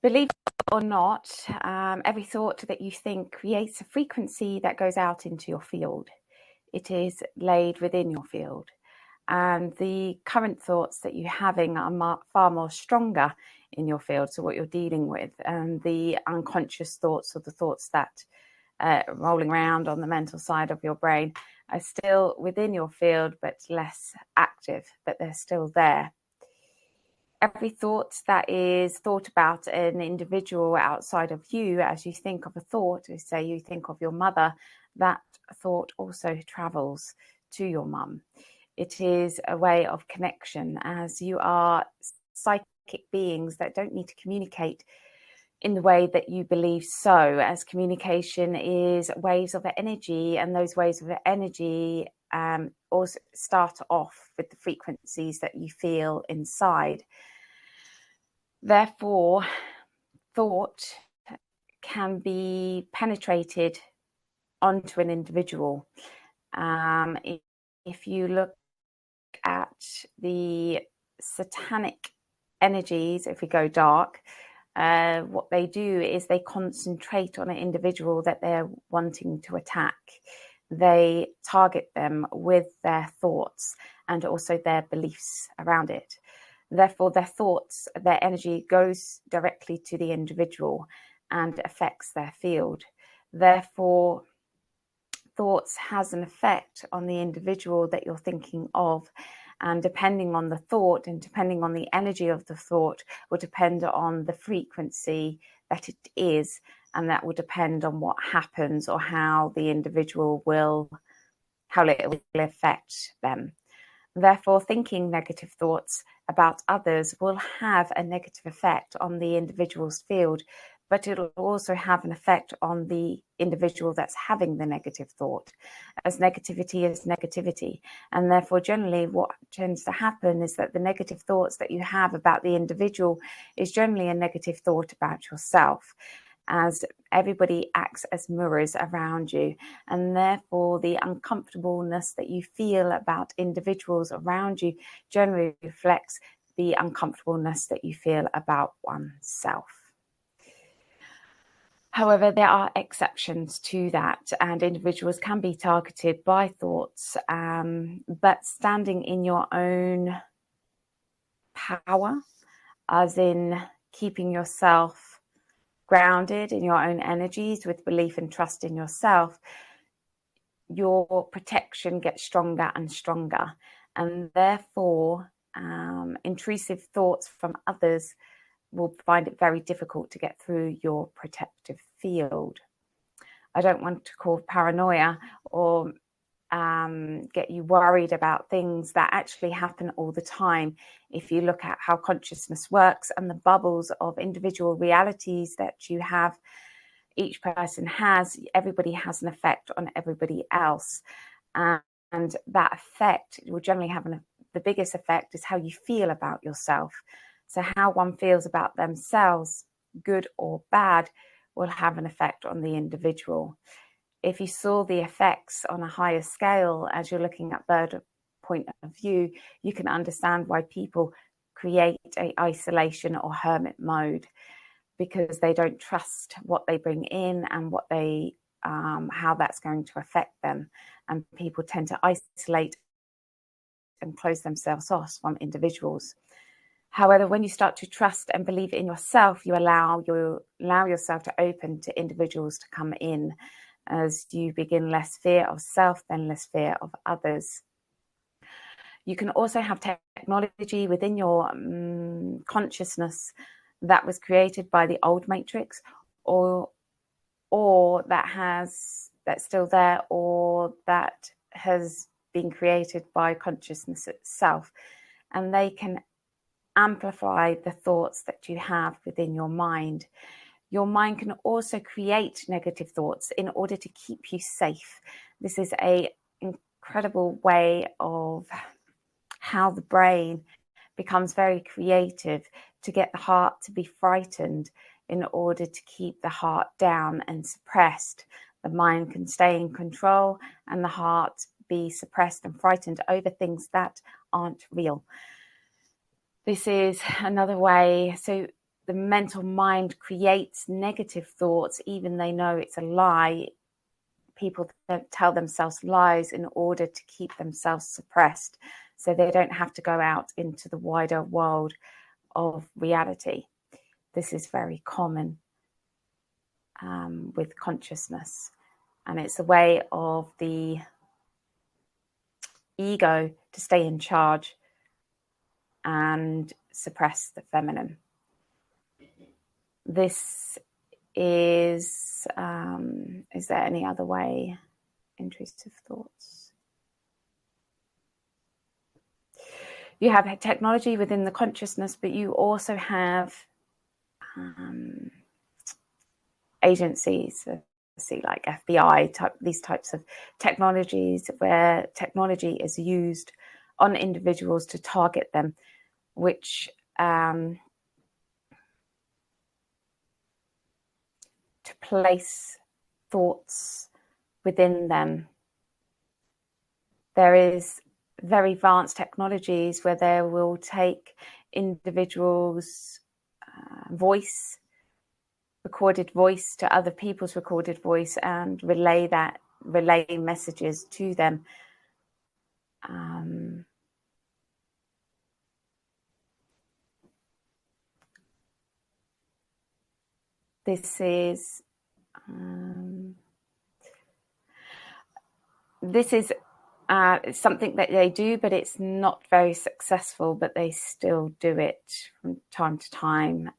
Believe it or not, every thought that you think creates a frequency that goes out into your field. It is laid within your field. And the current thoughts that you're having are far more stronger in your field, so what you're dealing with. And the unconscious thoughts, or the thoughts that rolling around on the mental side of your brain, are still within your field, but less active, but they're still there. Every thought that is thought about an individual outside of you, as you think of a thought, say you think of your mother, that thought also travels to your mum. It is a way of connection, as you are psychic beings that don't need to communicate in the way that you believe so, as communication is waves of energy, and those waves of energy also start off with the frequencies that you feel inside. Therefore, thought can be penetrated onto an individual. If you look at the satanic energies, if we go dark, what they do is they concentrate on an individual that they're wanting to attack. They target them with their thoughts and also their beliefs around it. Therefore, their thoughts, their energy goes directly to the individual and affects their field. Therefore, thoughts has an effect on the individual that you're thinking of. And depending on the thought and depending on the energy of the thought will depend on the frequency that it is. And that will depend on what happens or how the individual how it will affect them. Therefore, thinking negative thoughts about others will have a negative effect on the individual's field, but it'll also have an effect on the individual that's having the negative thought, as negativity is negativity. And therefore, generally, what tends to happen is that the negative thoughts that you have about the individual is generally a negative thought about yourself, as everybody acts as mirrors around you. And therefore, the uncomfortableness that you feel about individuals around you generally reflects the uncomfortableness that you feel about oneself. However, there are exceptions to that, and individuals can be targeted by thoughts, but standing in your own power, as in keeping yourself grounded in your own energies with belief and trust in yourself, your protection gets stronger and stronger. And therefore, intrusive thoughts from others will find it very difficult to get through your protective field. I don't want to call paranoia or get you worried about things that actually happen all the time. If you look at how consciousness works and the bubbles of individual realities that you have, each person has, everybody has an effect on everybody else. And that effect will generally have the biggest effect is how you feel about yourself. So how one feels about themselves, good or bad, will have an effect on the individual. If you saw the effects on a higher scale as you're looking at third point of view, you can understand why people create a isolation or hermit mode, because they don't trust what they bring in and what they how that's going to affect them. And people tend to isolate and close themselves off from individuals. However, when you start to trust and believe in yourself, you allow yourself to open to individuals to come in. As you begin less fear of self, then less fear of others. You can also have technology within your consciousness that was created by the old matrix, or that's still there, or that has been created by consciousness itself, and they can amplify the thoughts that you have within your mind. Your mind can also create negative thoughts in order to keep you safe. This is an incredible way of how the brain becomes very creative to get the heart to be frightened in order to keep the heart down and suppressed. The mind can stay in control and the heart be suppressed and frightened over things that aren't real. This is another way. So the mental mind creates negative thoughts, even they know it's a lie. People tell themselves lies in order to keep themselves suppressed, so they don't have to go out into the wider world of reality. This is very common with consciousness, and it's a way of the ego to stay in charge and suppress the feminine. This is there any other way? Intrusive thoughts. You have technology within the consciousness, but you also have agencies, like FBI type, these types of technologies, where technology is used on individuals to target them, which to place thoughts within them. There is very advanced technologies where they will take individuals' voice, recorded voice, to other people's recorded voice, and relay messages to them. This is something that they do, but it's not very successful, but they still do it from time to time.